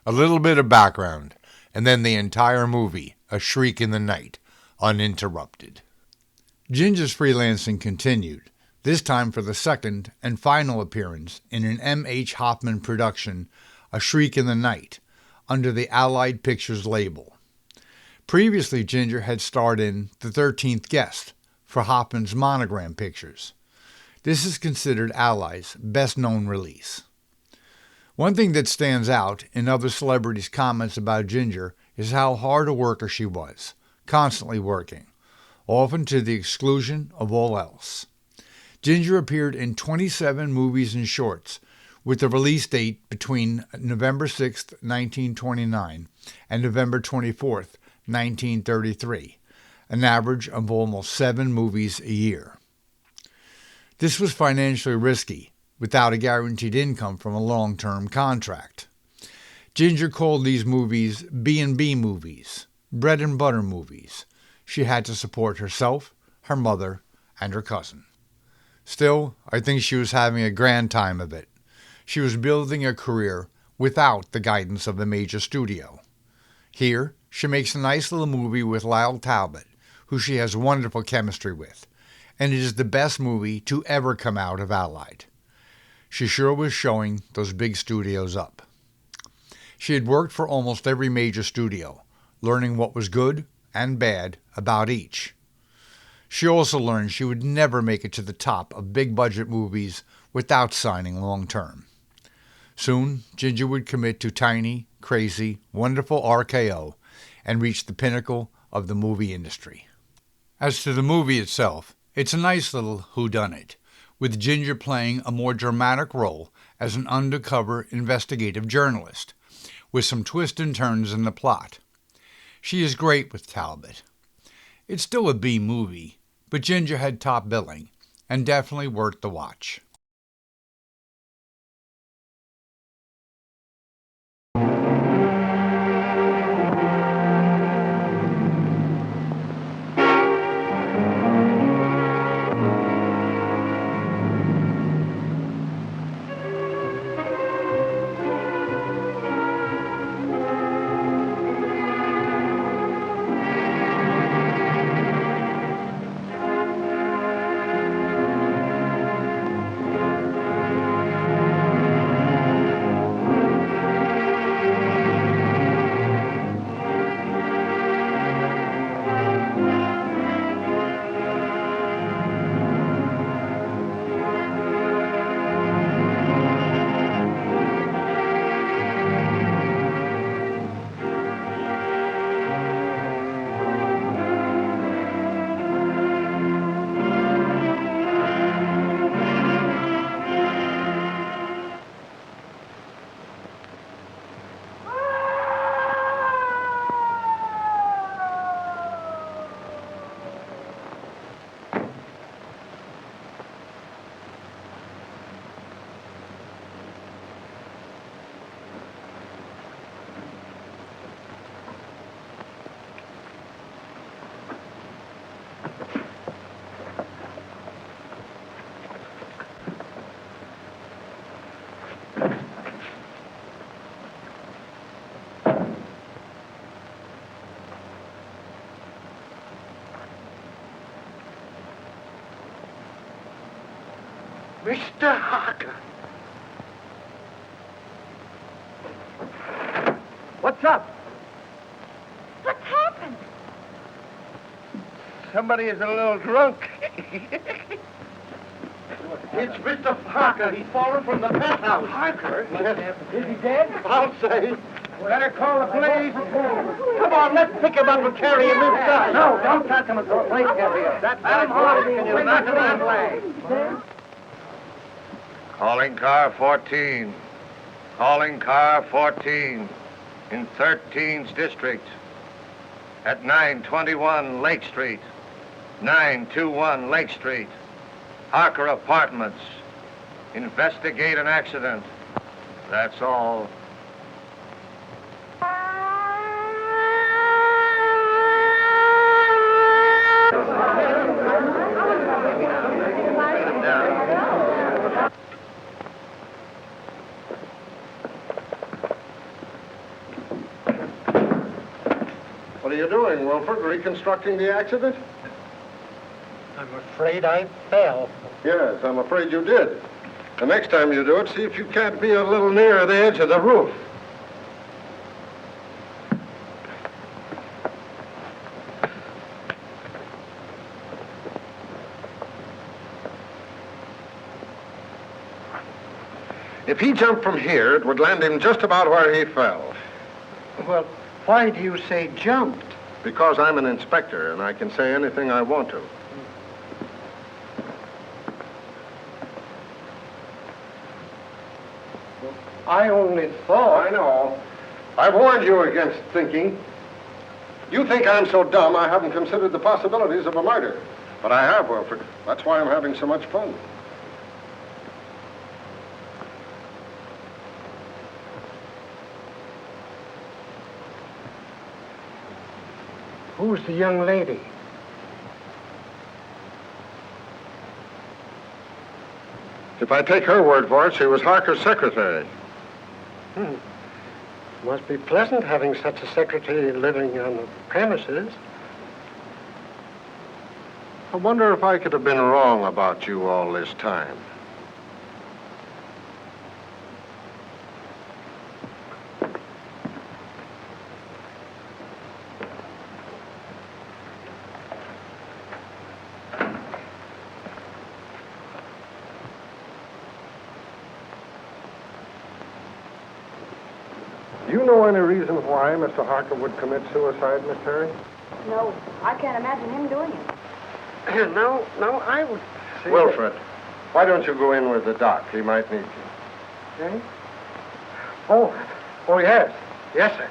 A little bit of background, and then the entire movie, A Shriek in the Night, uninterrupted. Ginger's freelancing continued, this time for the second and final appearance in an M.H. Hoffman production, A Shriek in the Night, under the Allied Pictures label. Previously, Ginger had starred in The 13th Guest for Hoffman's Monogram Pictures. This is considered Allied's best-known release. One thing that stands out in other celebrities' comments about Ginger is how hard a worker she was, constantly working, often to the exclusion of all else. Ginger appeared in 27 movies and shorts, with the release date between November 6, 1929 and November 24, 1933, an average of almost 7 movies a year. This was financially risky, without a guaranteed income from a long-term contract. Ginger called these movies B&B movies, bread and butter movies. She had to support herself, her mother, and her cousin. Still, I think she was having a grand time of it. She was building a career without the guidance of a major studio. Here, she makes a nice little movie with Lyle Talbot, who she has wonderful chemistry with, and it is the best movie to ever come out of Allied. She sure was showing those big studios up. She had worked for almost every major studio, learning what was good and bad about each. She also learned she would never make it to the top of big-budget movies without signing long-term. Soon, Ginger would commit to tiny, crazy, wonderful RKO and reach the pinnacle of the movie industry. As to the movie itself, it's a nice little whodunit, with Ginger playing a more dramatic role as an undercover investigative journalist, with some twists and turns in the plot. She is great with Talbot. It's still a B movie, but Ginger had top billing, and definitely worth the watch. Mr. Harker. What's up? What's happened? Somebody is a little drunk. It's Mr. Harker. He's fallen from the penthouse. Harker? Yes. Is he dead? I'll say. Better call the police. Come on, let's pick him up and carry him inside. No, don't touch him until the police get here. That's hard. Can you knock him that way? Calling car 14. Calling car 14 in 13th District at 921 Lake Street. 921 Lake Street. Harker Apartments. Investigate an accident. That's all. What are you doing, Wilfred? Reconstructing the accident? I'm afraid I fell. Yes, I'm afraid you did. The next time you do it, see if you can't be a little nearer the edge of the roof. If he jumped from here, it would land him just about where he fell. Well, why do you say jumped? Because I'm an inspector, and I can say anything I want to. I only thought... I know. I warned you against thinking. You think I'm so dumb I haven't considered the possibilities of a murder. But I have, Wilfred. That's why I'm having so much fun. Who's the young lady? If I take her word for it, she was Harker's secretary. Must be pleasant having such a secretary living on the premises. I wonder if I could have been wrong about you all this time. Do you know any reason why Mr. Harker would commit suicide, Miss Terry? No, I can't imagine him doing it. No, I would say... Wilfred, why don't you go in with the doc? He might need you. Eh? Oh, yes. Yes, sir.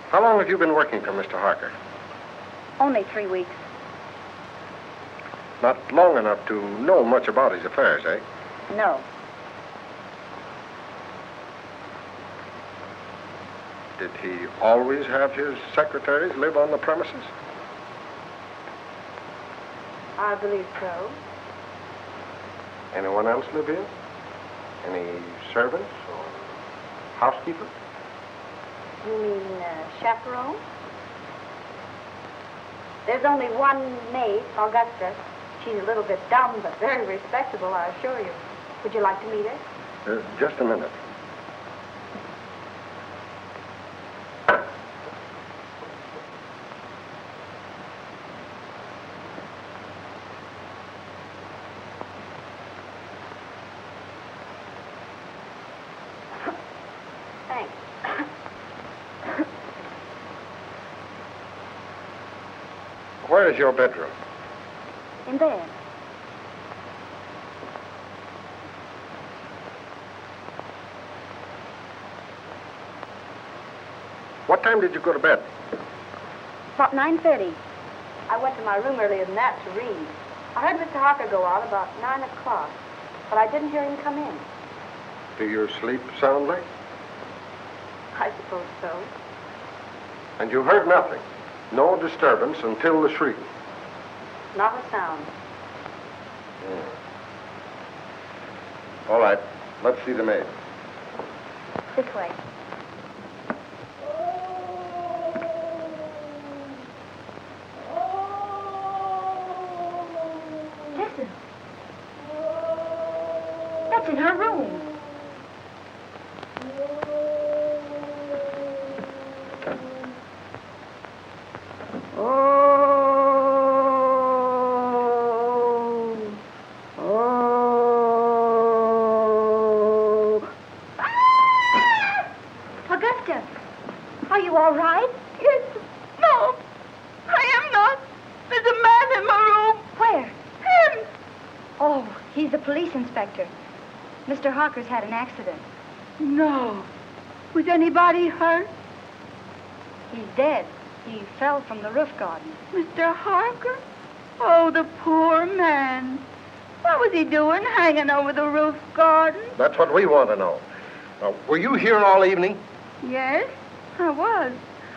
How long have you been working for Mr. Harker? Only 3 weeks. Not long enough to know much about his affairs, eh? No. Did he always have his secretaries live on the premises? I believe so. Anyone else live here? Any servants or housekeepers? You mean chaperone? There's only one maid, Augusta. She's a little bit dumb, but very respectable, I assure you. Would you like to meet her? Just a minute. Thanks. Where is your bedroom? In bed. What time did you go to bed? About 9:30. I went to my room earlier than that to read. I heard Mr. Harker go out about 9 o'clock, but I didn't hear him come in. Do you sleep soundly? I suppose so. And you heard nothing? No disturbance until the shriek? Not a sound. All right. Let's see the maid. This way. Listen. That's in her room. Augusta, are you all right? Yes. No, I am not. There's a man in my room. Where? Him. Oh, he's the police inspector. Mr. Harker's had an accident. No. Was anybody hurt? He's dead. He fell from the roof garden. Mr. Harker? Oh, the poor man. What was he doing hanging over the roof garden? That's what we want to know. Now, were you here all evening? Yes. I was.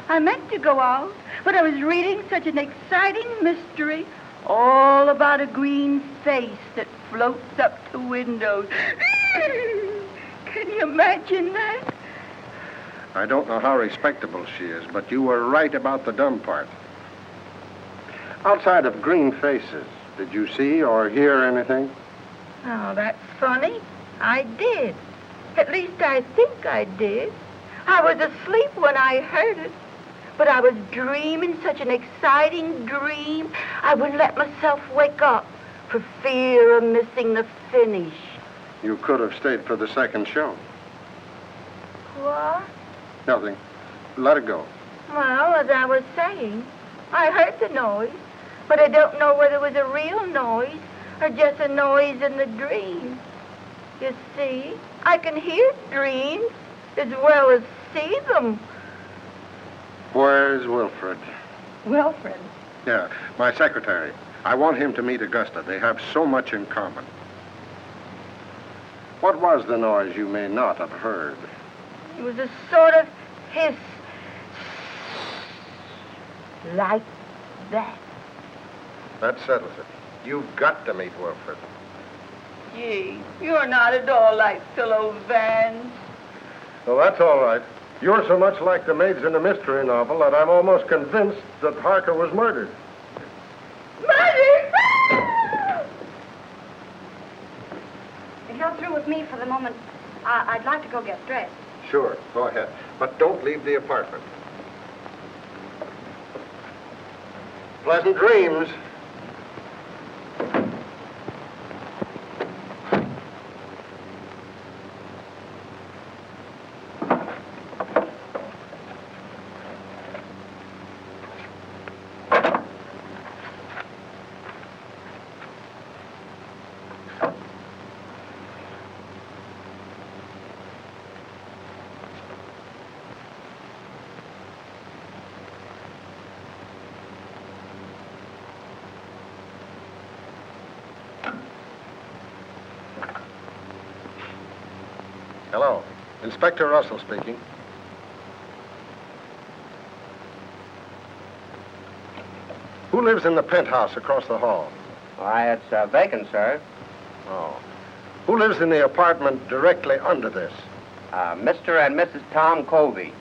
I meant to go out, but I was reading such an exciting mystery all about a green face that floats up to windows. Can you imagine that? I don't know how respectable she is, but you were right about the dumb part. Outside of green faces, did you see or hear anything? Oh, that's funny. I did. At least I think I did. I was asleep when I heard it. But I was dreaming such an exciting dream, I wouldn't let myself wake up for fear of missing the finish. You could have stayed for the second show. What? Nothing. Let it go. Well, as I was saying, I heard the noise, but I don't know whether it was a real noise or just a noise in the dream. You see, I can hear dreams as well as see them. Where's Wilfred? Wilfred? Yeah, my secretary. I want him to meet Augusta. They have so much in common. What was the noise you may not have heard? It was a sort of hiss. Like that. That settles it. You've got to meet Wilfred. Gee, you're not at all like Philo Vance. Well, that's all right. You're so much like the maids in a mystery novel that I'm almost convinced that Harker was murdered. Murdered? If you're through with me for the moment, I'd like to go get dressed. Sure, go ahead. But don't leave the apartment. Pleasant dreams. Hello. Inspector Russell speaking. Who lives in the penthouse across the hall? Why, it's vacant, sir. Oh. Who lives in the apartment directly under this? Mr. and Mrs. Tom Colby.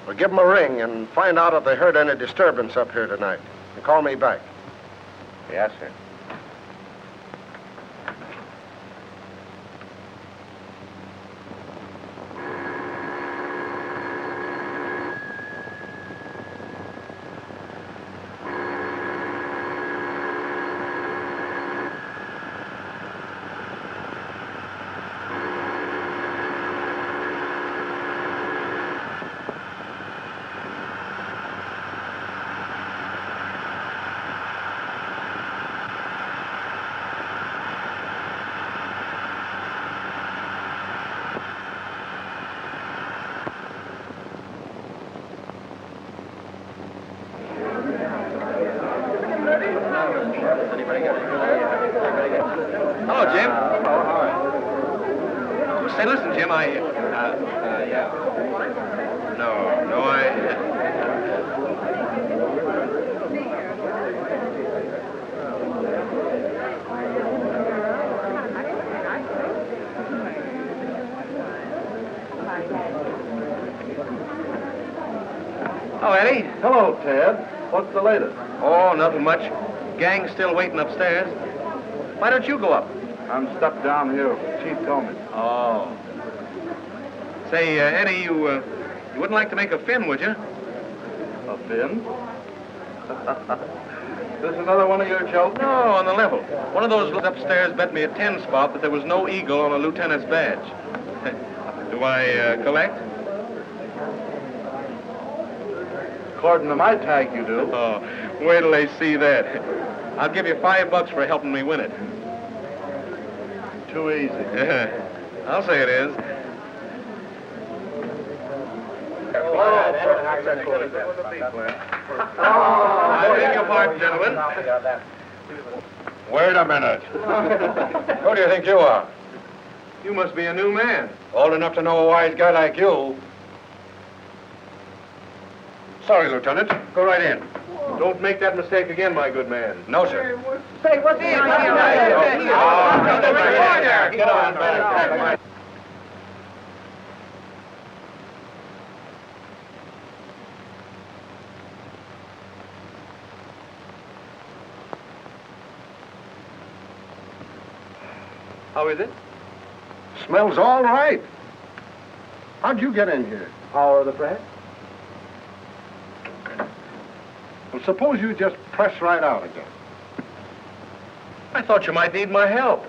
Well, give them a ring and find out if they heard any disturbance up here tonight. And call me back. Yes, sir. Hello, Jim. Say, listen, Jim, yeah. No, Oh, Eddie. Hello, Ted. What's the latest? Oh, nothing much. Gang's still waiting upstairs. Why don't you go up? I'm stuck down here. Chief told me. Oh. Say, Eddie, you wouldn't like to make a fin, would you? A fin? This another one of your jokes? No, on the level. One of those upstairs bet me a 10 spot that there was no eagle on a lieutenant's badge. Do I collect? According to my tag, you do. Oh, wait till they see that. I'll give you $5 for helping me win it. Too easy. I'll say it is. I beg your pardon, gentlemen. Wait a minute. Who do you think you are? You must be a new man. Old enough to know a wise guy like you. Sorry, Lieutenant. Go right in. Don't make that mistake again, my good man. No, sir. Say, what's the Get on, man. How is it? Smells all right. How'd you get in here? Power of the press? Well, suppose you just press right out again. I thought you might need my help.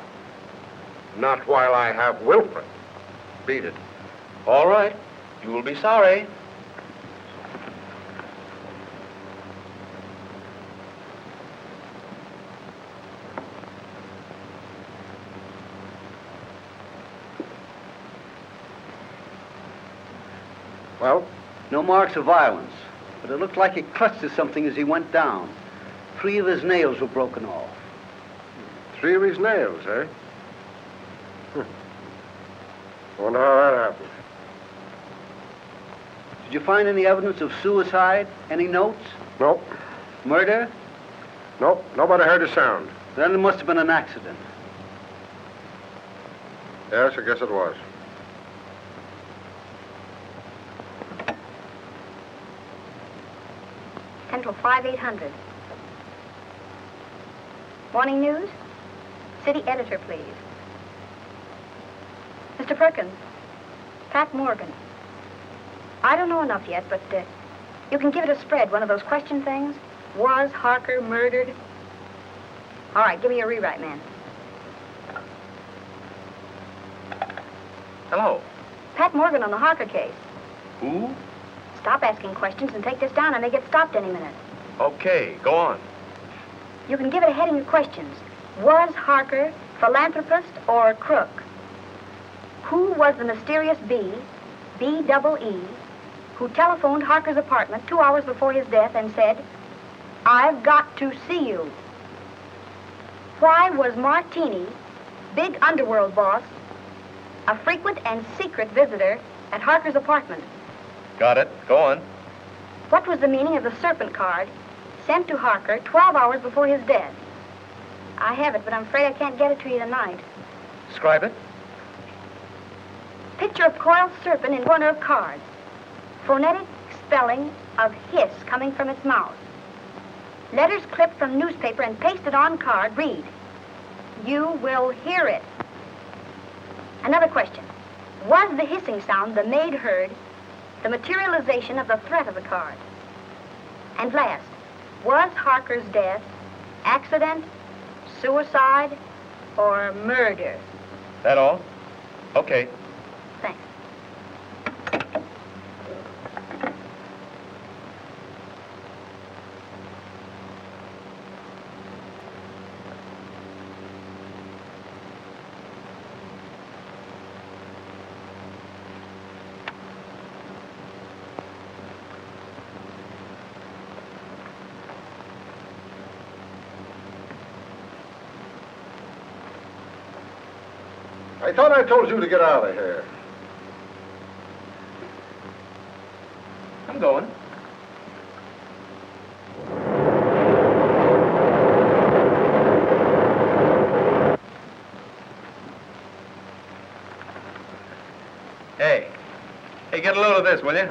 Not while I have Wilfred. Beat it. All right. You will be sorry. Well? No marks of violence, but it looked like he clutched at something as he went down. 3 of his nails were broken off. 3 of his nails, eh? Wonder how that happened. Did you find any evidence of suicide? Any notes? Nope. Murder? Nope. Nobody heard a sound. Then it must have been an accident. Yes, I guess it was. Central 5800. Morning news? City editor, please. Mr. Perkins, Pat Morgan. I don't know enough yet, but you can give it a spread, one of those question things. Was Harker murdered? All right, give me a rewrite, man. Hello. Pat Morgan on the Harker case. Who? Stop asking questions and take this down. I may get stopped any minute. Okay, go on. You can give it a heading of questions. Was Harker philanthropist or crook? Who was the mysterious B-double-E, who telephoned Harker's apartment 2 hours before his death and said, "I've got to see you"? Why was Martini, big underworld boss, a frequent and secret visitor at Harker's apartment? Got it. Go on. What was the meaning of the serpent card sent to Harker 12 hours before his death? I have it, but I'm afraid I can't get it to you tonight. Describe it. Picture of coiled serpent in corner of card. Phonetic spelling of hiss coming from its mouth. Letters clipped from newspaper and pasted on card read, "You will hear it." Another question. Was the hissing sound the maid heard the materialization of the threat of the card? And last, was Harker's death accident, suicide, or murder? That all? Okay. Thanks. I thought I told you to get out of here. I'm going. Hey. Hey, get a load of this, will you?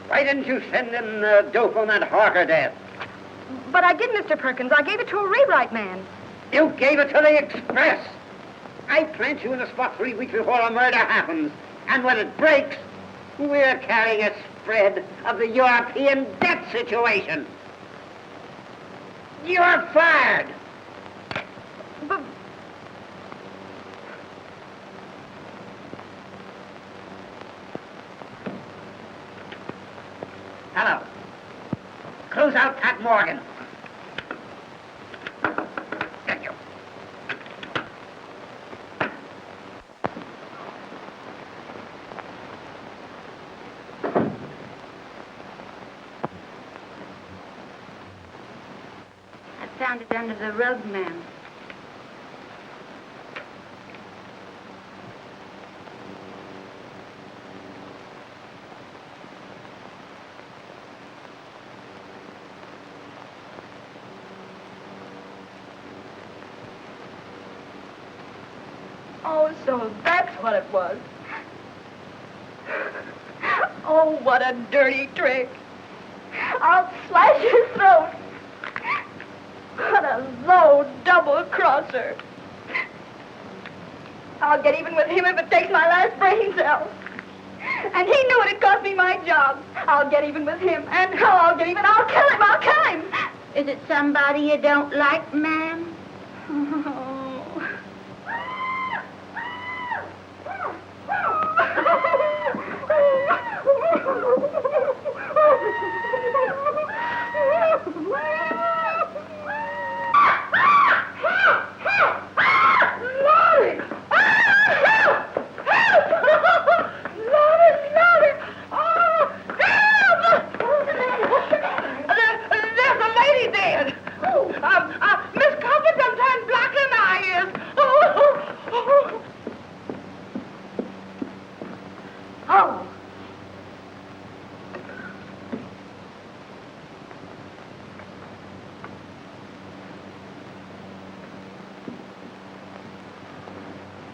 Why didn't you send in dope on that Harker death? But I did, Mr. Perkins. I gave it to a rewrite man. You gave it to the Express. I plant you in the spot 3 weeks before a murder happens. And when it breaks, we're carrying a spread of the European debt situation. You're fired. But Hello. Close out Pat Morgan. Thank you. found it under the rug, ma'am. Oh, so that's what it was. Oh, what a dirty trick. I'll slash his throat. What a low double-crosser. I'll get even with him if it takes my last brain cell. And he knew it'd cost me my job. I'll get even with him. And how I'll get even, I'll kill him, I'll kill him. Is it somebody you don't like, ma'am?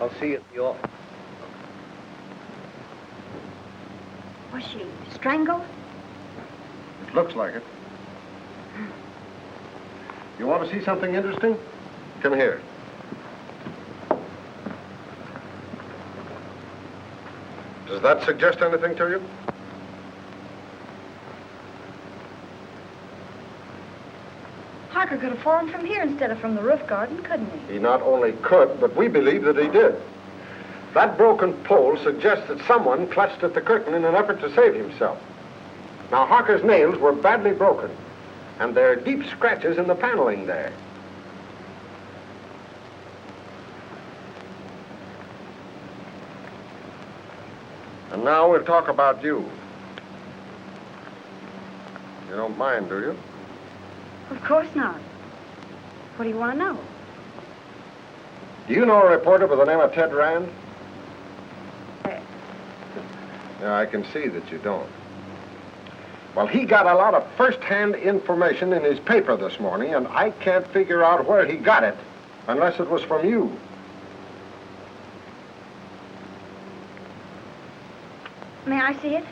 I'll see you at the office. Was she strangled? It looks like it. You want to see something interesting? Come here. Does that suggest anything to you? Harker could have fallen from here instead of from the roof garden, couldn't he? He not only could, but we believe that he did. That broken pole suggests that someone clutched at the curtain in an effort to save himself. Now, Harker's nails were badly broken, and there are deep scratches in the paneling there. And now we'll talk about you. You don't mind, do you? Of course not. What do you want to know? Do you know a reporter by the name of Ted Rand? Yeah, I can see that you don't. Well, he got a lot of first-hand information in his paper this morning, and I can't figure out where he got it, unless it was from you. May I see it?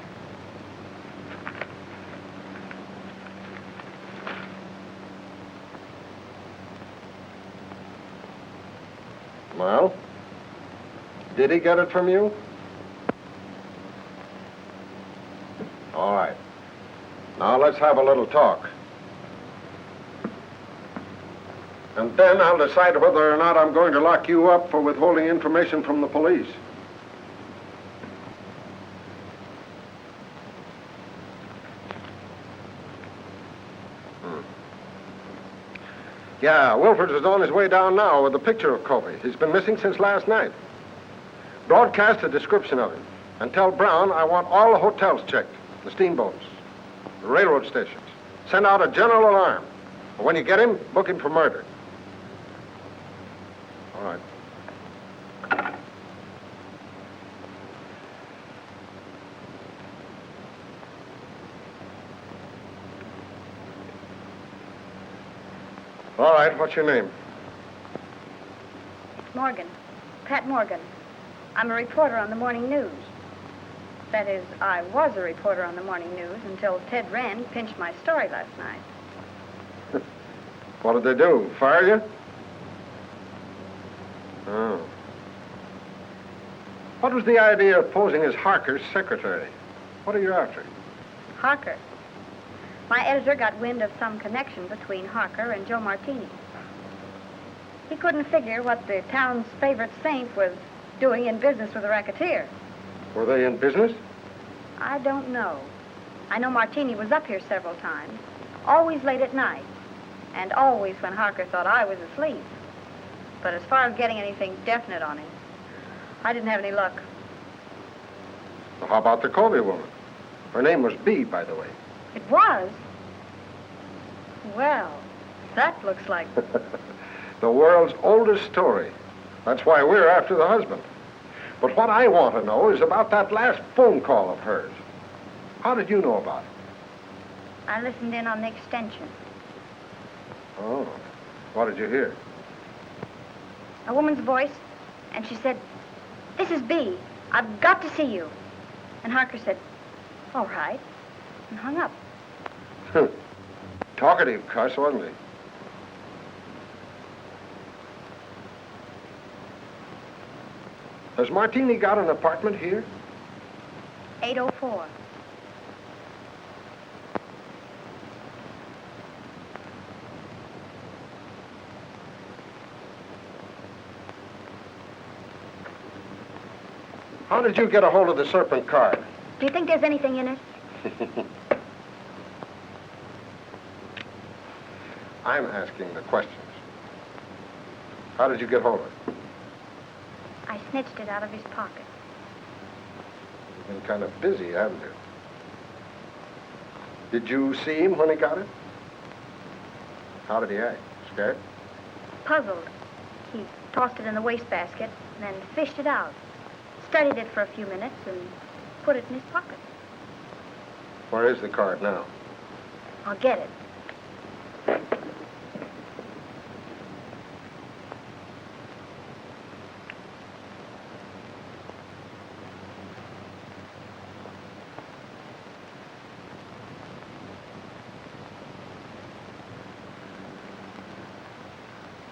Well, did he get it from you? All right. Now let's have a little talk. And then I'll decide whether or not I'm going to lock you up for withholding information from the police. Yeah, Wilford is on his way down now with a picture of Kobe. He's been missing since last night. Broadcast a description of him. And tell Brown I want all the hotels checked, the steamboats, the railroad stations. Send out a general alarm. And when you get him, book him for murder. All right. All right, what's your name? Morgan. Pat Morgan. I'm a reporter on the morning news. That is, I was a reporter on the morning news until Ted Rand pinched my story last night. What did they do? Fire you? Oh. What was the idea of posing as Harker's secretary? What are you after? Harker. My editor got wind of some connection between Harker and Joe Martini. He couldn't figure what the town's favorite saint was doing in business with a racketeer. Were they in business? I don't know. I know Martini was up here several times, always late at night, and always when Harker thought I was asleep. But as far as getting anything definite on him, I didn't have any luck. Well, how about the Colby woman? Her name was Bee, by the way. It was? Well, That looks like... The world's oldest story. That's why we're after the husband. But what I want to know is about that last phone call of hers. How did you know about it? I listened in on the extension. Oh, what did you hear? A woman's voice, and she said, "This is B. I've got to see you." And Harker said, "All right," and hung up. Talkative cuss, wasn't he? Has Martini got an apartment here? 804. How did you get a hold of the Serpent card? Do you think there's anything in it? I'm asking the questions. How did you get hold of it? I snitched it out of his pocket. You've been kind of busy, haven't you? Did you see him when he got it? How did he act? Scared? Puzzled. He tossed it in the wastebasket and then fished it out. Studied it for a few minutes and put it in his pocket. Where is the card now? I'll get it.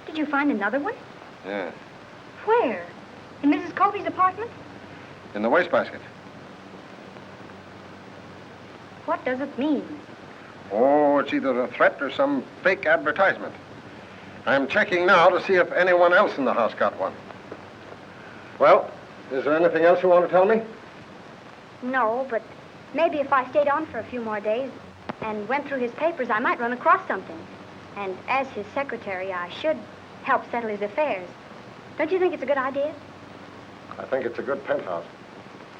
Did you find another one? Yeah. Where? In Mrs. Colby's apartment? In the wastebasket. What does it mean? Oh, it's either a threat or some fake advertisement. I'm checking now to see if anyone else in the house got one. Well, is there anything else you want to tell me? No, but maybe if I stayed on for a few more days and went through his papers, I might run across something. And as his secretary, I should help settle his affairs. Don't you think it's a good idea? I think it's a good penthouse.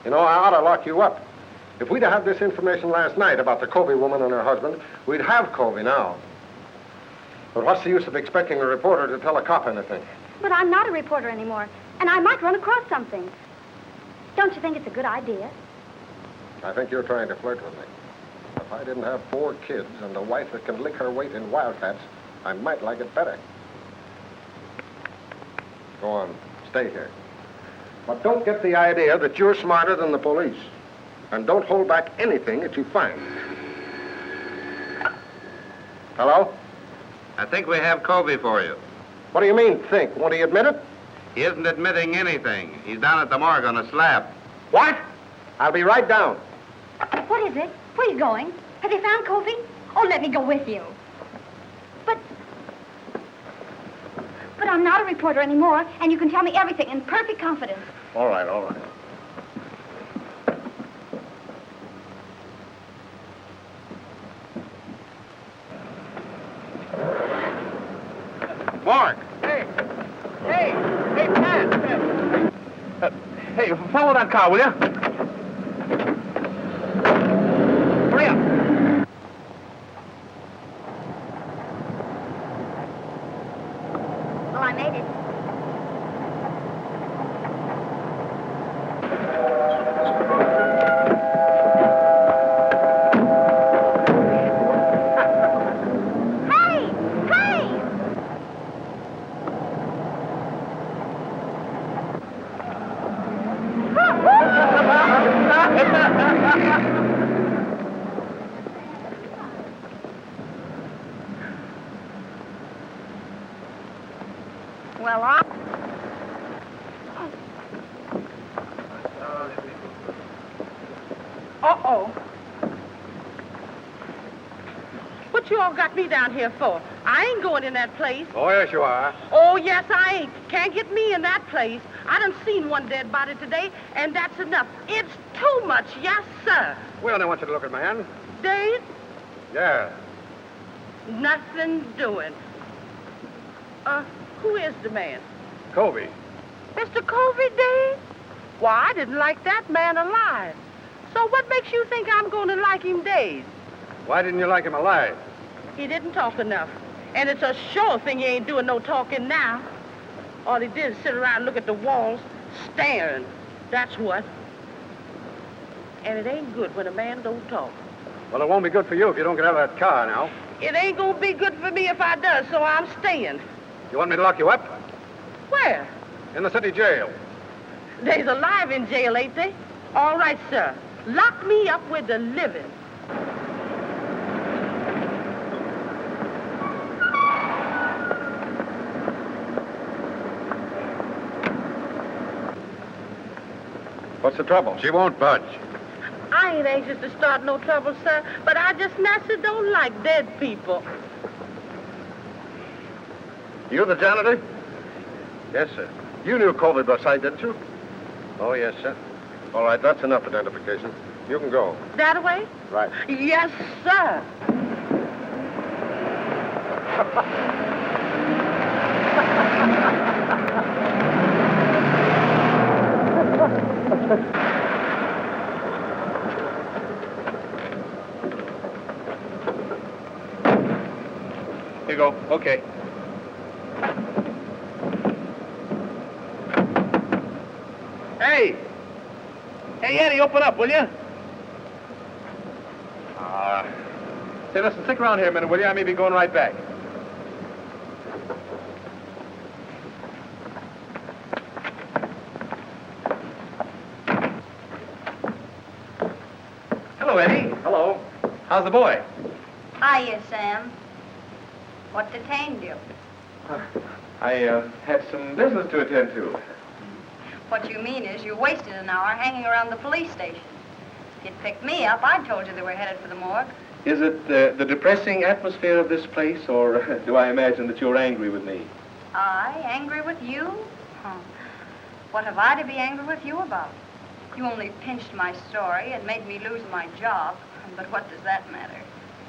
You know, I ought to lock you up. If we'd have had this information last night about the Colby woman and her husband, we'd have Colby now. But what's the use of expecting a reporter to tell a cop anything? But I'm not a reporter anymore, and I might run across something. Don't you think it's a good idea? I think you're trying to flirt with me. If I didn't have 4 kids and a wife that can lick her weight in wildcats, I might like it better. Go on, stay here. But don't get the idea that you're smarter than the police. And don't hold back anything that you find. Hello? I think we have Colby for you. What do you mean, think? Won't he admit it? He isn't admitting anything. He's down at the morgue on a slab. What? I'll be right down. What is it? Where are you going? Have you found Colby? Oh, let me go with you. But I'm not a reporter anymore, and you can tell me everything in perfect confidence. All right, all right. Mark! Hey, Pat! Hey, follow that car, will you? Hurry up! Well, I made it. Well, Uh-oh. What you all got me down here for? I ain't going in that place. Oh, yes, you are. Oh, yes, I ain't. Can't get me in that place. I done seen one dead body today, and that's enough. It's too much, yes, sir. We only want you to look at my hand. Dave, Yeah. nothing doing. Who is the man? Colby. Mr. Colby, Dave? Why, I didn't like that man alive. So what makes you think I'm going to like him, Dave? Why didn't you like him alive? He didn't talk enough. And it's a sure thing he ain't doing no talking now. All he did is sit around and look at the walls, staring. That's what. And it ain't good when a man don't talk. Well, it won't be good for you if you don't get out of that car now. It ain't gonna be good for me if I does, so I'm staying. You want me to lock you up? Where? In the city jail. They's alive in jail, ain't they? All right, sir. Lock me up with the living. What's the trouble? She won't budge. I ain't anxious to start no trouble, sir, but I just naturally don't like dead people. You the janitor? Yes, sir. You knew Colby Brasai, didn't you? Oh, yes, sir. All right, that's enough identification. You can go. That way? Right. Yes, sir. Here you go. Okay. Hey! Hey, Eddie, open up, will you? Say, listen, stick around here a minute, will you? I may be going right back. Hello, Eddie. Hello. How's the boy? Hiya, Sam. What detained you? I had some business to attend to. What you mean is you wasted an hour hanging around the police station. If you'd picked me up, I'd told you they were headed for the morgue. Is it the depressing atmosphere of this place, or do I imagine that you're angry with me? I? Angry with you? Huh. What have I to be angry with you about? You only pinched my story and made me lose my job. But what does that matter?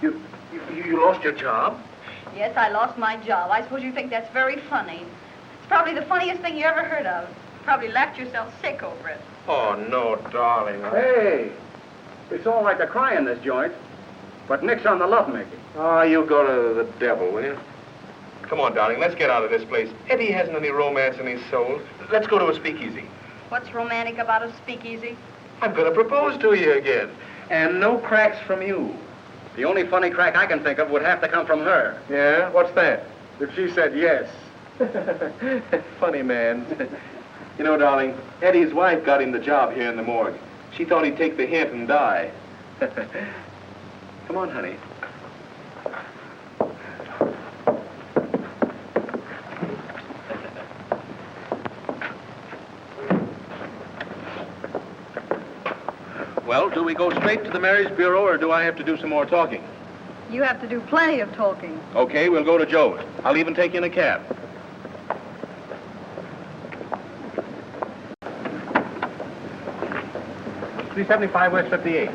You lost your job? Yes, I lost my job. I suppose you think that's very funny. It's probably the funniest thing you ever heard of. You probably laughed yourself sick over it. Oh, no, darling. Hey, it's all right to cry in this joint, but nix on the lovemaking. Oh, you go to the devil, will you? Come on, darling, let's get out of this place. Eddie hasn't any romance in his soul. Let's go to a speakeasy. What's romantic about a speakeasy? I'm going to propose to you again. And no cracks from you. The only funny crack I can think of would have to come from her. Yeah? What's that? If she said yes. Funny man. You know, darling, Eddie's wife got him the job here in the morgue. She thought he'd take the hint and die. Come on, honey. Well, do we go straight to the Marriage Bureau, or do I have to do some more talking? You have to do plenty of talking. Okay, we'll go to Joe's. I'll even take you in a cab. $375 West 58.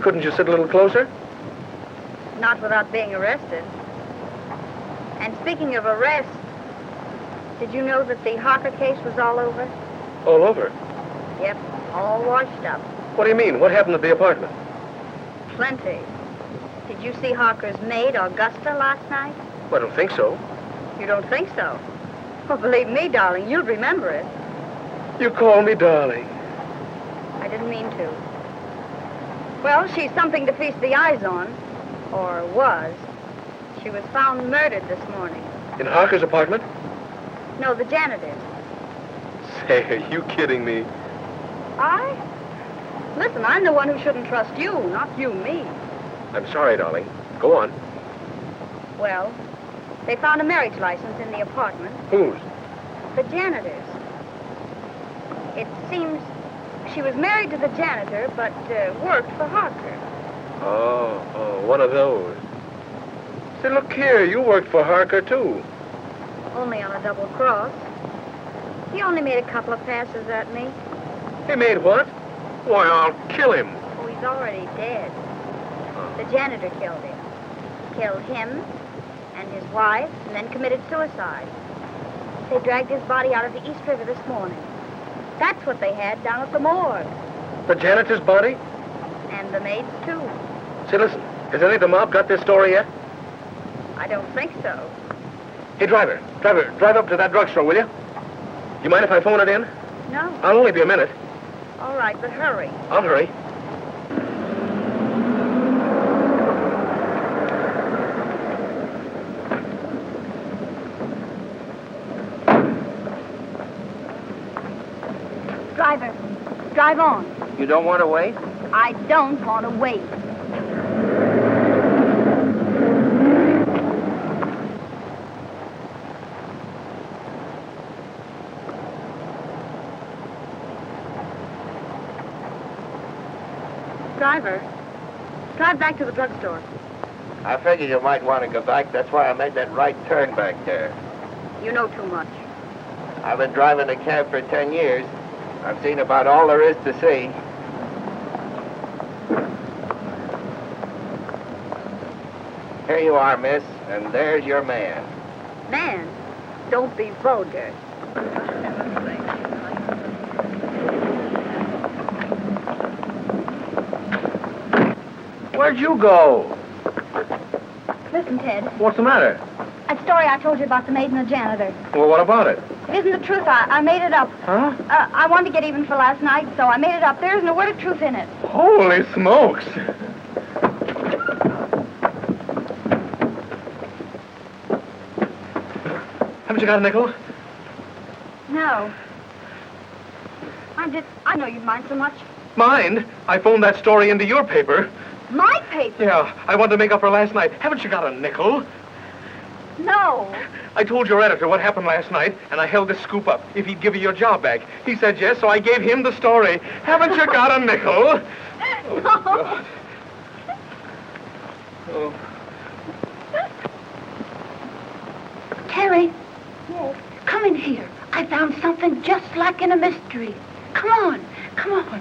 Couldn't you sit a little closer? Not without being arrested. And speaking of arrest, did you know that the Harker case was all over? All over? Yep, all washed up. What do you mean? What happened at the apartment? Plenty. Did you see Harker's maid, Augusta, last night? Well, I don't think so. You don't think so? Well, believe me, darling, you'll remember it. You call me darling. I didn't mean to. Well, she's something to feast the eyes on. Or was. She was found murdered this morning. In Harker's apartment? No, the janitor's. Say, are you kidding me? I? Listen, I'm the one who shouldn't trust you, not you me. I'm sorry, darling. Go on. Well, they found a marriage license in the apartment. Whose? The janitor's. It seems she was married to the janitor, but worked for Harker. Oh, one of those. Say, look here, you worked for Harker, too. Only on a double cross. He only made a couple of passes at me. He made what? Why, I'll kill him. Oh, he's already dead. The janitor killed him. Killed him and his wife, and then committed suicide. They dragged his body out of the East River this morning. That's what they had down at the morgue. The janitor's body? And the maid's, too. Say, listen, has any of the mob got this story yet? I don't think so. Hey, driver, drive up to that drugstore, will you? You mind if I phone it in? No. I'll only be a minute. All right, but hurry. I'll hurry. Driver, drive on. You don't want to wait? I don't want to wait. Driver, drive back to the drugstore. I figured you might want to go back. That's why I made that right turn back there. You know too much. I've been driving a cab for 10 years. I've seen about all there is to see. Here you are, miss, and there's your man. Man, don't be vulgar. Where'd you go? Listen, Ted. What's the matter? That story I told you about the maid and the janitor. Well, what about it? It isn't the truth. I made it up. Huh? I wanted to get even for last night, so I made it up. There isn't a word of truth in it. Holy smokes! Haven't you got a nickel? No. I know you'd mind so much. Mind? I phoned that story into your paper. My paper? Yeah, I wanted to make up for last night. Haven't you got a nickel? No. I told your editor what happened last night, and I held this scoop up if he'd give you your job back. He said yes, so I gave him the story. Haven't you got a nickel? Oh, God. Oh. Terry, Yes. come in here. I found something just like in a mystery. Come on, come on.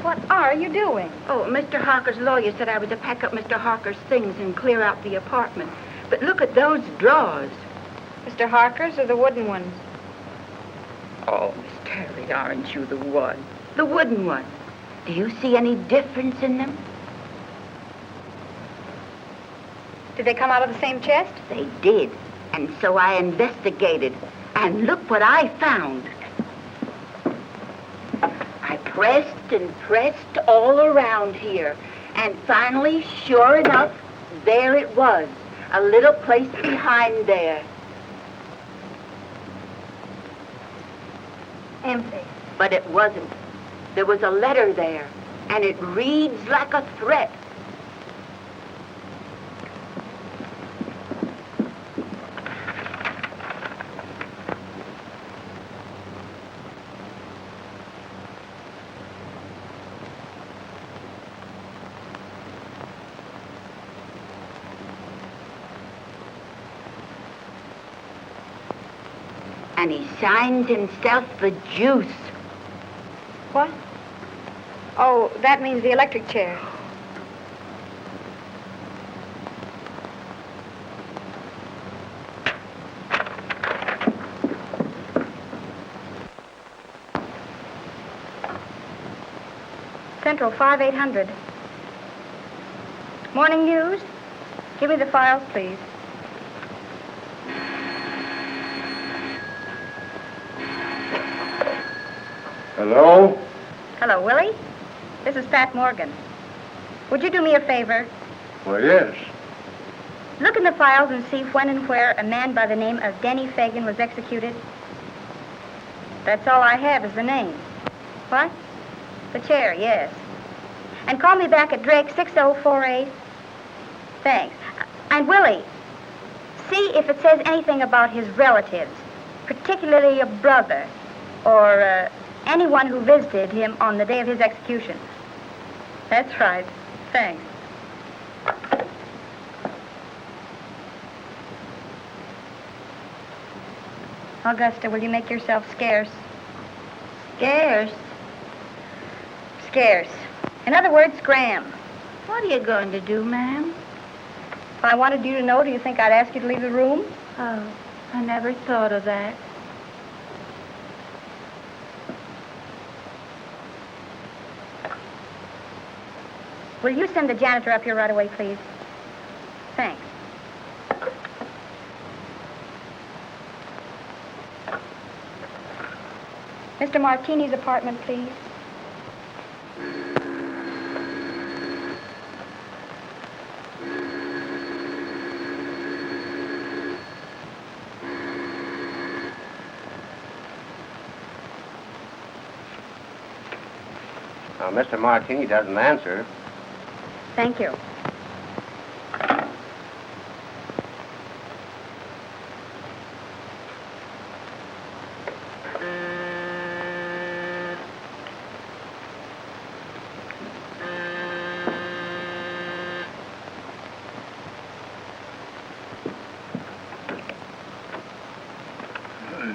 What are you doing? Oh, Mr. Harker's lawyer said I was to pack up Mr. Harker's things and clear out the apartment. But look at those drawers. Mr. Harker's or the wooden ones? Oh, Miss Terry, aren't you the one? The wooden one. Do you see any difference in them? Did they come out of the same chest? They did. And so I investigated. And look what I found. I pressed and pressed all around here. And finally, sure enough, there it was. A little place behind there. Empty. But it wasn't. There was a letter there. And it reads like a threat. And he signed himself the Juice. What? Oh, that means the electric chair. Central 5800. Morning news? Give me the files, please. Hello? Hello, Willie. This is Pat Morgan. Would you do me a favor? Well, yes. Look in the files and see when and where a man by the name of Denny Fagan was executed. That's all I have is the name. What? The chair, yes. And call me back at Drake 6048. Thanks. And Willie, see if it says anything about his relatives, particularly a brother or anyone who visited him on the day of his execution. That's right. Thanks. Augusta, will you make yourself scarce? Scarce? Scarce. In other words, Graham. What are you going to do, ma'am? I wanted you to know, do you think I'd ask you to leave the room? Oh, I never thought of that. Will you send the janitor up here right away, please? Thanks. Mr. Martini's apartment, please. Now, Mr. Martini doesn't answer. Thank you.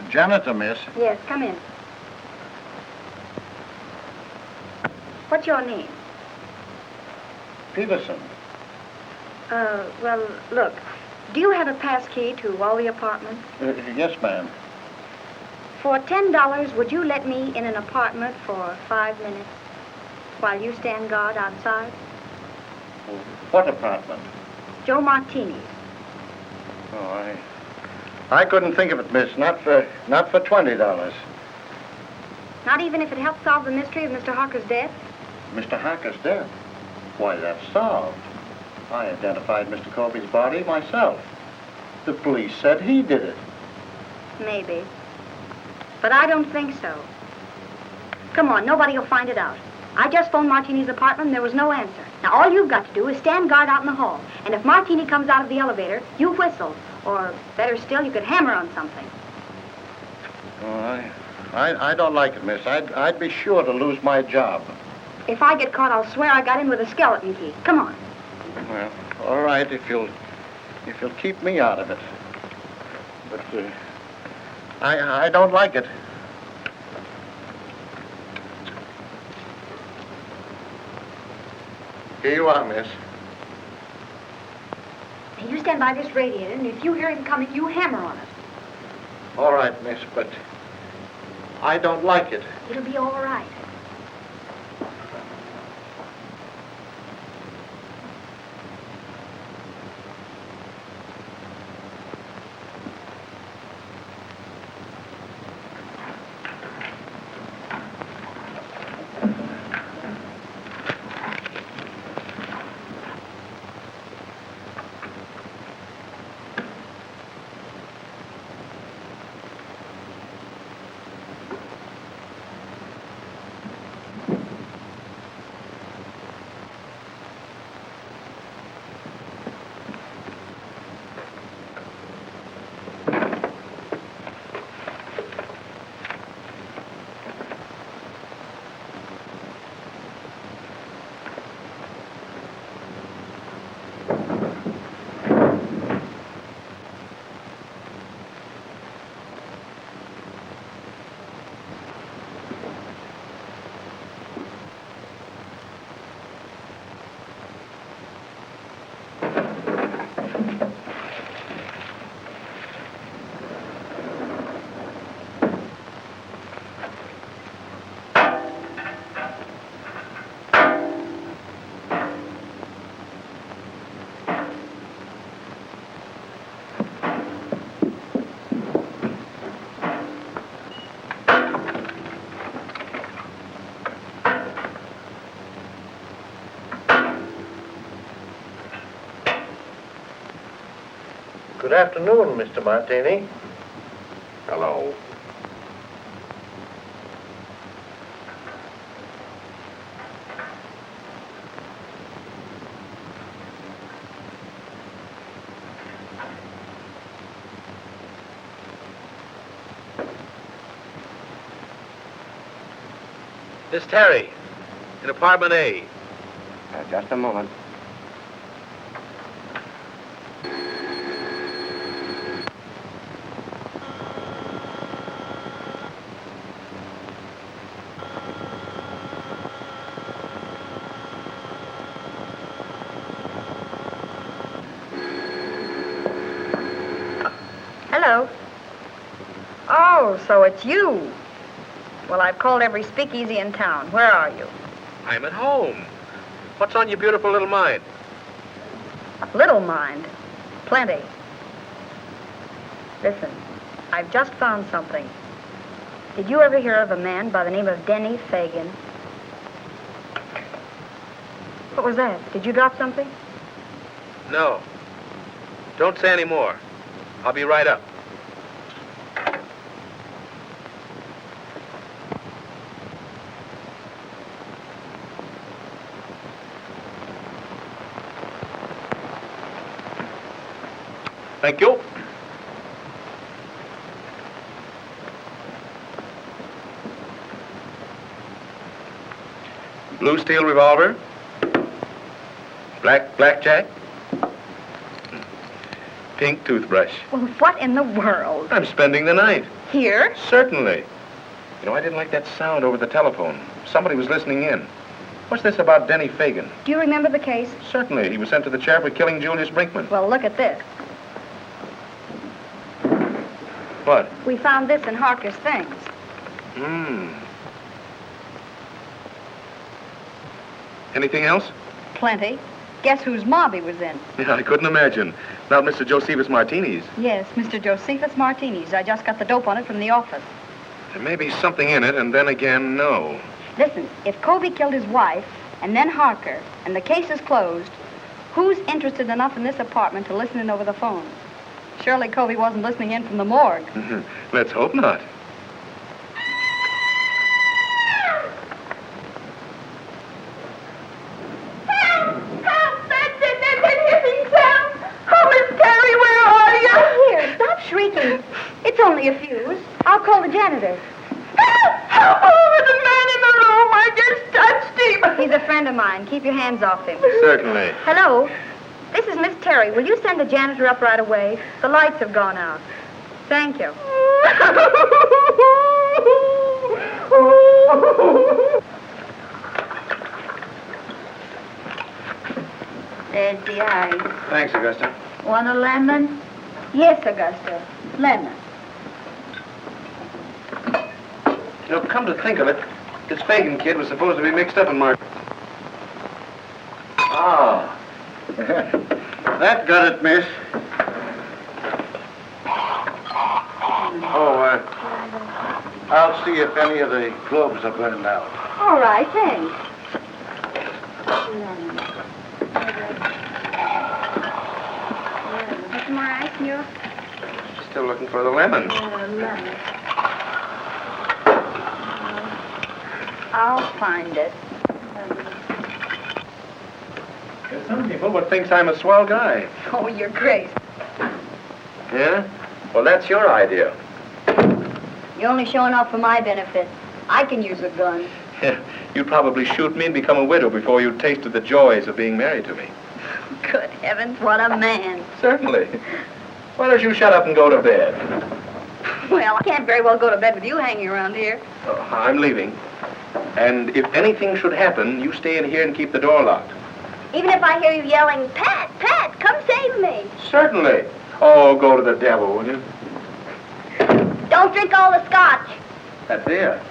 Janitor, miss. Yes, come in. What's your name? Peterson. Well, look, do you have a pass key to all the apartments? Yes, ma'am. For $10, would you let me in an apartment for 5 minutes while you stand guard outside? What apartment? Joe Martini's. Oh, I couldn't think of it, miss. Not for $20. Not even if it helps solve the mystery of Mr. Harker's death? Mr. Harker's death? Why, that's solved. I identified Mr. Colby's body myself. The police said he did it. Maybe. But I don't think so. Come on, nobody will find it out. I just phoned Martini's apartment and there was no answer. Now, all you've got to do is stand guard out in the hall. And if Martini comes out of the elevator, you whistle. Or, better still, you could hammer on something. Oh, I don't like it, miss. I'd be sure to lose my job. If I get caught, I'll swear I got in with a skeleton key. Come on. Well, all right, if you'll keep me out of it. But I don't like it. Here you are, miss. You stand by this radiator, and if you hear him coming, you hammer on it. All right, miss, but I don't like it. It'll be all right. Good afternoon, Mr. Martini. Hello. Miss Terry, in apartment A. Just a moment. Oh, so it's you. Well, I've called every speakeasy in town. Where are you? I'm at home. What's on your beautiful little mind? Little mind. Plenty. Listen, I've just found something. Did you ever hear of a man by the name of Denny Fagan? What was that? Did you drop something? No. Don't say any more. I'll be right up. Thank you. Blue steel revolver. Blackjack. Pink toothbrush. Well, what in the world? I'm spending the night. Here? Certainly. You know, I didn't like that sound over the telephone. Somebody was listening in. What's this about Denny Fagan? Do you remember the case? Certainly. He was sent to the chair for killing Julius Brinkman. Well, look at this. What? We found this in Harker's things. Anything else? Plenty. Guess whose mob he was in? Yeah, I couldn't imagine. Not Mr. Josephus Martini's. Yes, Mr. Josephus Martini's. I just got the dope on it from the office. There may be something in it, and then again, no. Listen, if Kobe killed his wife, and then Harker, and the case is closed, who's interested enough in this apartment to listen in over the phone? Surely Kobe wasn't listening in from the morgue. Let's hope not. Shrieking. It's only a fuse. I'll call the janitor. Help! Oh, there's a man in the room. I just touched him. He's a friend of mine. Keep your hands off him. Certainly. Hello? This is Miss Terry. Will you send the janitor up right away? The lights have gone out. Thank you. There's the ice. Thanks, Augusta. Want a lemon? Yes, Augusta. Lemon. You know, come to think of it, this Fagan kid was supposed to be mixed up in Mark. Ah. That got it, miss. Oh, I'll see if any of the globes are burned out. All right, thanks. What's more ice in your... Still looking for the lemon. lemon. I'll find it. There's some people would think I'm a swell guy. Oh, you're crazy. Yeah? Well, that's your idea. You're only showing off for my benefit. I can use a gun. You'd probably shoot me and become a widow before you'd tasted the joys of being married to me. Good heavens, what a man. Certainly. Why don't you shut up and go to bed? Well, I can't very well go to bed with you hanging around here. Oh, I'm leaving. And if anything should happen, you stay in here and keep the door locked. Even if I hear you yelling, Pat, Pat, come save me. Certainly. Oh, go to the devil, will you? Don't drink all the scotch. That's it.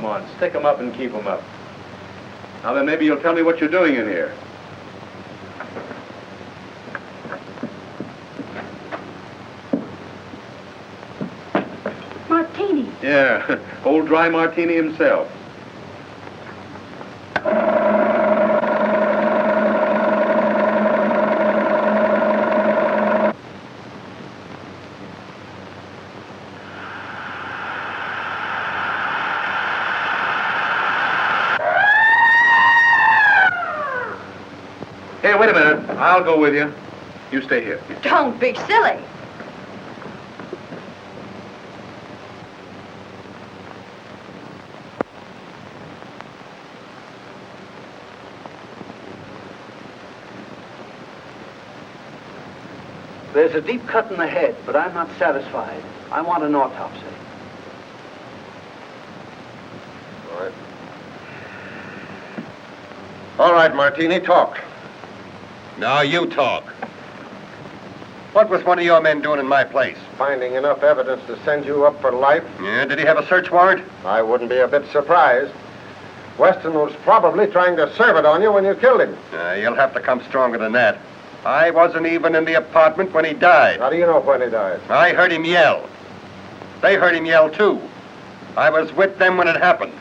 on, stick 'em up and keep 'em up. Now then, maybe you'll tell me what you're doing in here. Martini. Yeah, old dry martini himself. Hey, wait a minute. I'll go with you. You stay here. Don't be silly. There's a deep cut in the head, but I'm not satisfied. I want an autopsy. All right. All right, Martini, talk. Now you talk. What was one of your men doing in my place? Finding enough evidence to send you up for life? Yeah, did he have a search warrant? I wouldn't be a bit surprised. Weston was probably trying to serve it on you when you killed him. You'll have to come stronger than that. I wasn't even in the apartment when he died. How do you know when he died? I heard him yell. They heard him yell, too. I was with them when it happened.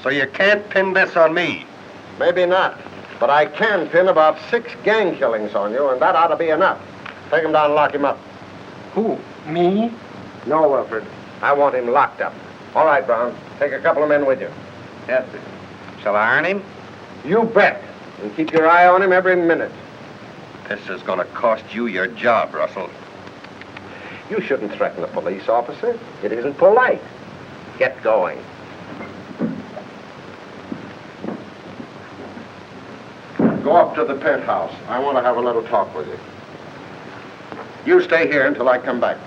So you can't pin this on me. Maybe not. But I can pin about 6 gang killings on you, and that ought to be enough. Take him down and lock him up. Who? Me? No, Wilfred. I want him locked up. All right, Brown. Take a couple of men with you. Yes, sir. Shall I earn him? You bet. And keep your eye on him every minute. This is going to cost you your job, Russell. You shouldn't threaten a police officer. It isn't polite. Get going. Go up to the penthouse. I want to have a little talk with you. You stay here until I come back.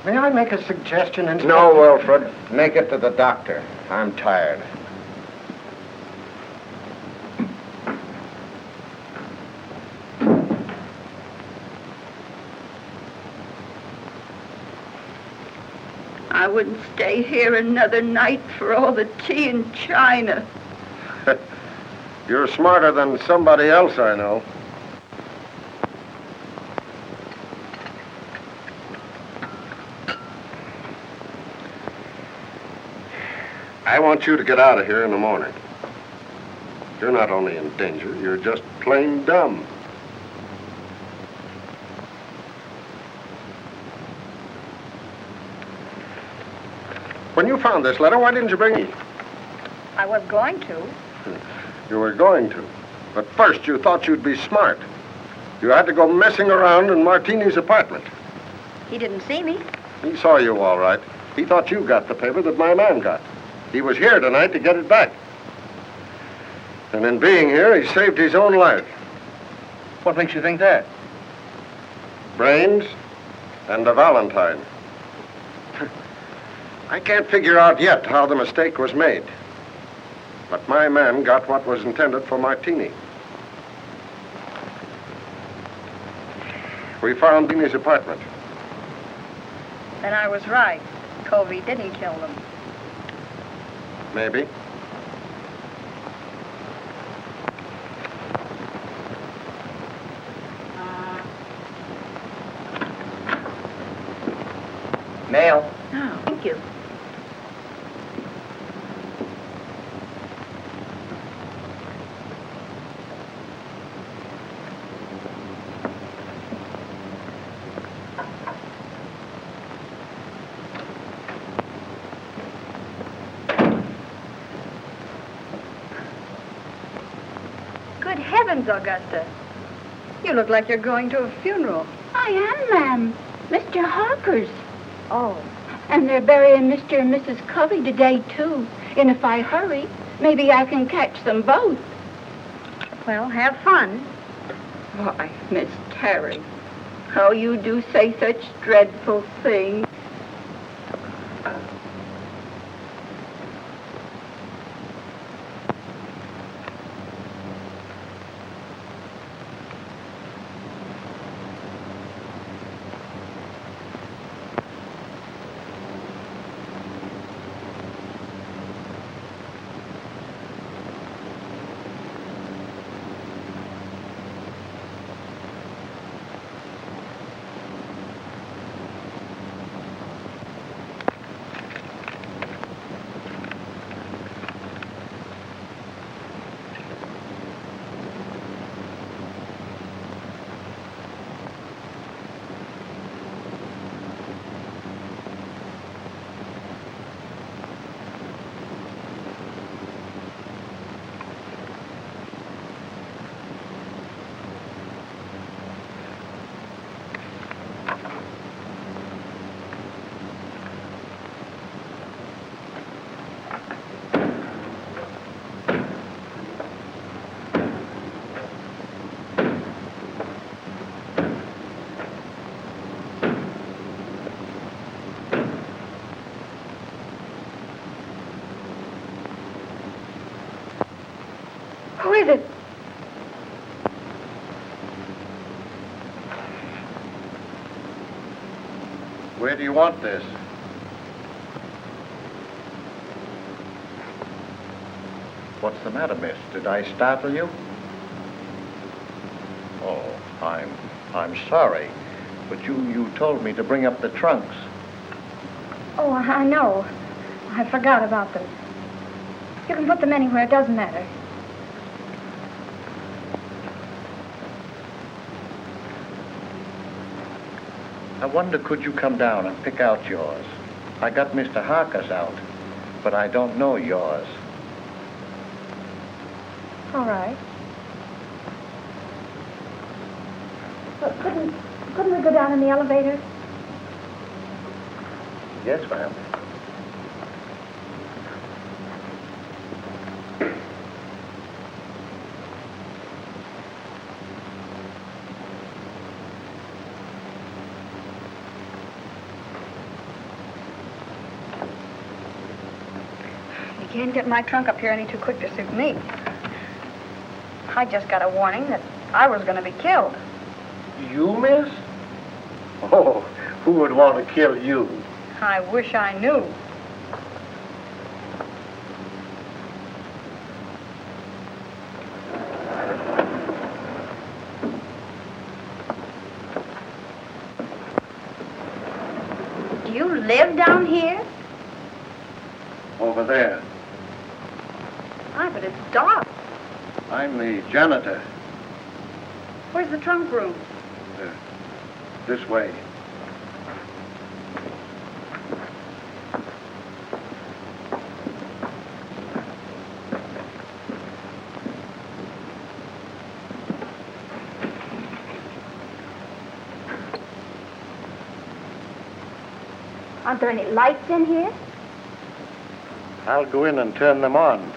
May I make a suggestion, Inspector? No, Wilfred. Make it to the doctor. I'm tired. I wouldn't stay here another night for all the tea and china. You're smarter than somebody else I know. I want you to get out of here in the morning. You're not only in danger, you're just plain dumb. When you found this letter, why didn't you bring it? I was going to. You were going to. But first, you thought you'd be smart. You had to go messing around in Martini's apartment. He didn't see me. He saw you all right. He thought you got the paper that my man got. He was here tonight to get it back. And in being here, he saved his own life. What makes you think that? Brains and a Valentine. I can't figure out yet how the mistake was made. But my man got what was intended for Martini. We found Dini's apartment. Then I was right. Covey didn't kill them. Maybe. Mail. Oh, thank you. Good heavens, Augusta. You look like you're going to a funeral. I am, ma'am. Mr. Harper's. Oh. And they're burying Mr. and Mrs. Covey today, too. And if I hurry, maybe I can catch them both. Well, have fun. Why, Miss Terry, how you do say such dreadful things. Who is it? Where do you want this? What's the matter, miss? Did I startle you? Oh, I'm sorry. But you told me to bring up the trunks. Oh, I know. I forgot about them. You can put them anywhere. It doesn't matter. I wonder, could you come down and pick out yours? I got Mr. Harker's out, but I don't know yours. All right. But couldn't we go down in the elevator? Yes, ma'am. You can't get my trunk up here any too quick to suit me. I just got a warning that I was going to be killed. You, miss? Oh, who would want to kill you? I wish I knew. Do you live down here? Over there. Aye, but it's dark. I'm the janitor. Where's the trunk room? This way. Aren't there any lights in here? I'll go in and turn them on.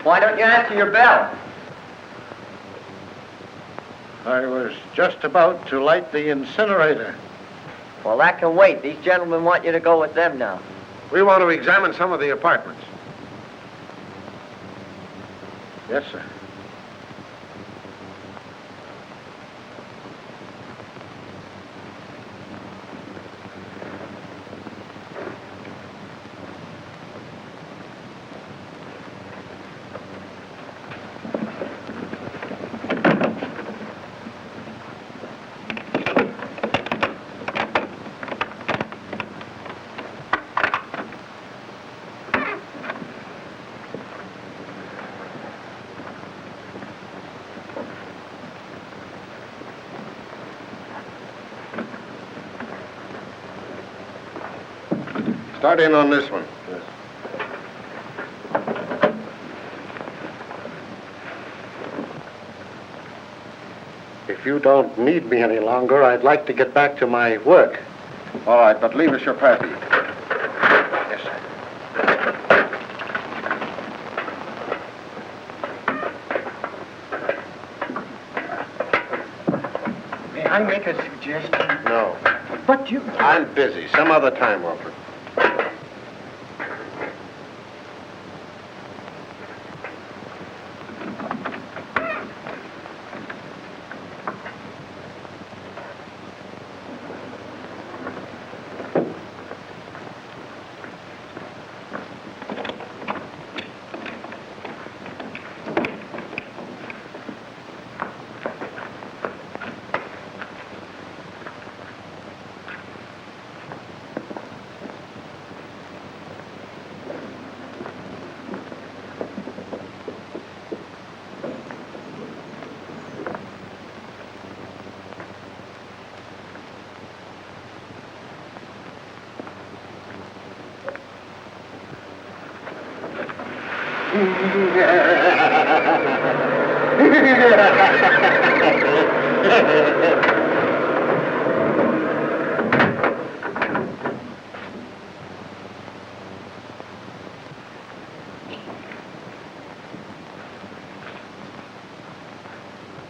Why don't you answer your bell? I was just about to light the incinerator. Well, that can wait. These gentlemen want you to go with them now. We want to examine some of the apartments. Yes, sir. Start in on this one. Yes. If you don't need me any longer, I'd like to get back to my work. All right, but leave us your party. Yes, sir. May I make a suggestion? No. But you... I'm busy. Some other time, Walter.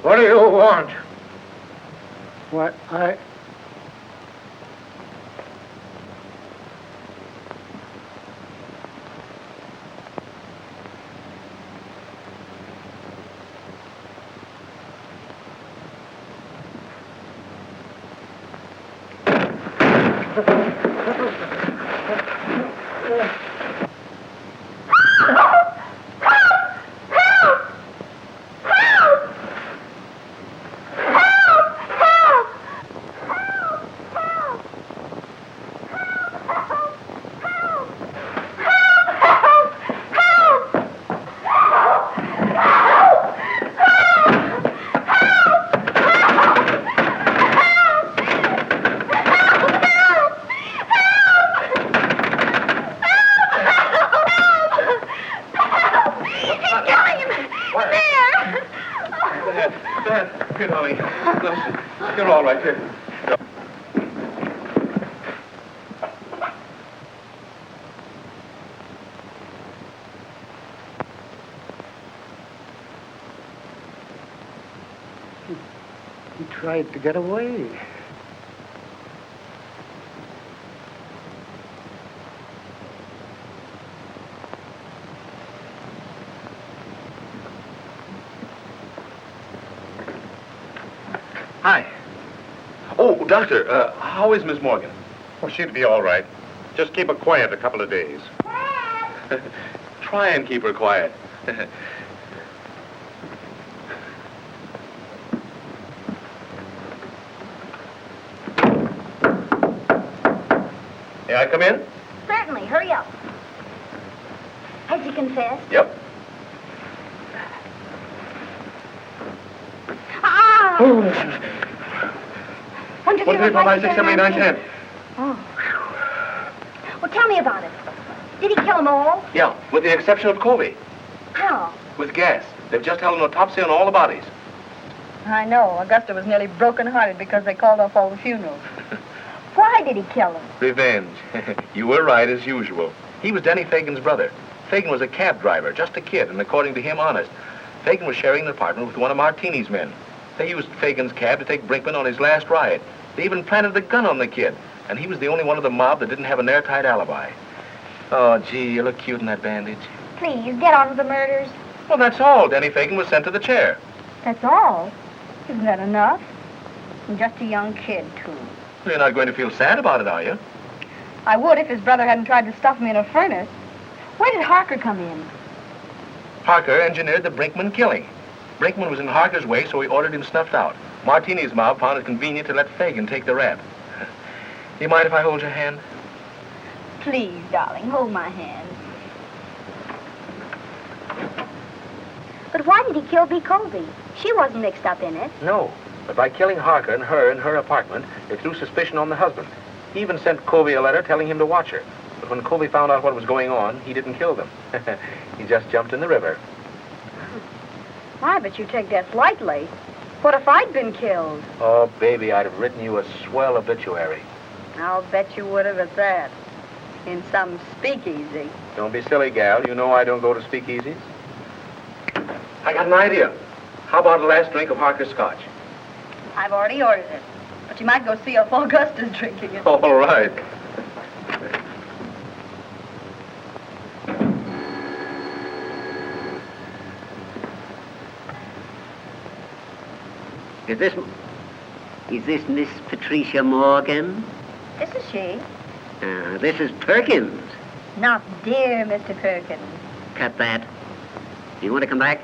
What do you want? What, Here, darling. You're all right here. He tried to get away. Hi. Oh, Doctor, how is Miss Morgan? Oh, she'd be all right. Just keep her quiet a couple of days. Try and keep her quiet. May I come in? Certainly. Hurry up. Has he confessed? Yep. Ah! Oh. 1, 2, 3, 1, 2, 3, 4, 5, 6, 7, 8, 9, 10. Oh. Well, tell me about it. Did he kill them all? Yeah, with the exception of Colby. How? With gas. They've just held an autopsy on all the bodies. I know. Augusta was nearly broken-hearted because they called off all the funerals. Why did he kill them? Revenge. You were right, as usual. He was Denny Fagan's brother. Fagan was a cab driver, just a kid, and according to him, honest. Fagan was sharing an apartment with one of Martini's men. They used Fagan's cab to take Brinkman on his last ride. They even planted a gun on the kid, and he was the only one of the mob that didn't have an airtight alibi. Oh, gee, you look cute in that bandage. Please, get on with the murders. Well, that's all. Denny Fagan was sent to the chair. That's all? Isn't that enough? And just a young kid, too. You're not going to feel sad about it, are you? I would if his brother hadn't tried to stuff him in a furnace. Where did Harker come in? Harker engineered the Brinkman killing. Brinkman was in Harker's way, so he ordered him snuffed out. Martini's mob found it convenient to let Fagan take the rap. Do you mind if I hold your hand? Please, darling, hold my hand. But why did he kill B. Colby? She wasn't mixed up in it. No, but by killing Harker and her in her apartment, it threw suspicion on the husband. He even sent Colby a letter telling him to watch her. But when Colby found out what was going on, he didn't kill them. He just jumped in the river. Why, but you take death lightly. What if I'd been killed? Oh, baby, I'd have written you a swell obituary. I'll bet you would have at that. In some speakeasy. Don't be silly, gal. You know I don't go to speakeasies. I got an idea. How about a last drink of Harker's scotch? I've already ordered it. But you might go see if Augusta's drinking it. All right. Is this Miss Patricia Morgan? This is she. This is Perkins. Not dear Mr. Perkins. Cut that. You want to come back?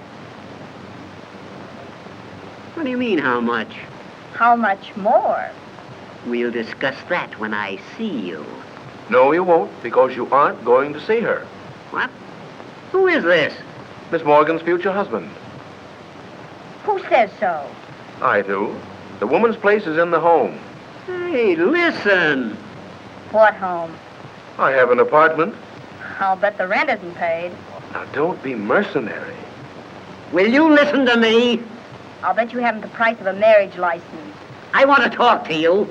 What do you mean, how much? How much more? We'll discuss that when I see you. No, you won't, because you aren't going to see her. What? Who is this? Miss Morgan's future husband. Who says so? I do. The woman's place is in the home. Hey, listen. What home? I have an apartment. I'll bet the rent isn't paid. Now, don't be mercenary. Will you listen to me? I'll bet you haven't the price of a marriage license. I want to talk to you.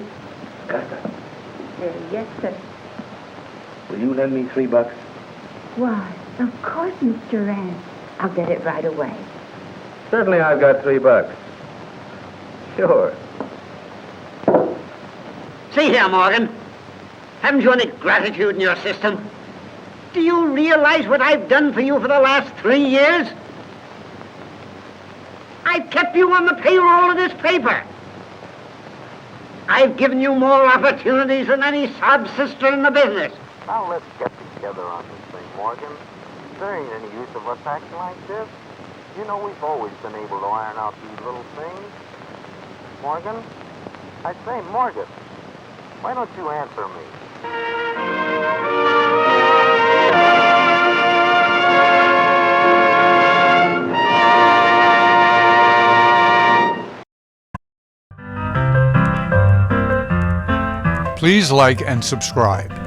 Augusta, Yes, sir. will you lend me $3? Why, of course, Mr. Rand. I'll get it right away. Certainly I've got $3. Sure. See here, Morgan. Haven't you any gratitude in your system? Do you realize what I've done for you for the last 3 years? I've kept you on the payroll of this paper. I've given you more opportunities than any sob sister in the business. Now let's get together on this thing, Morgan. There ain't any use of us acting like this. You know we've always been able to iron out these little things. Morgan? I say, Morgan, why don't you answer me? Please like and subscribe.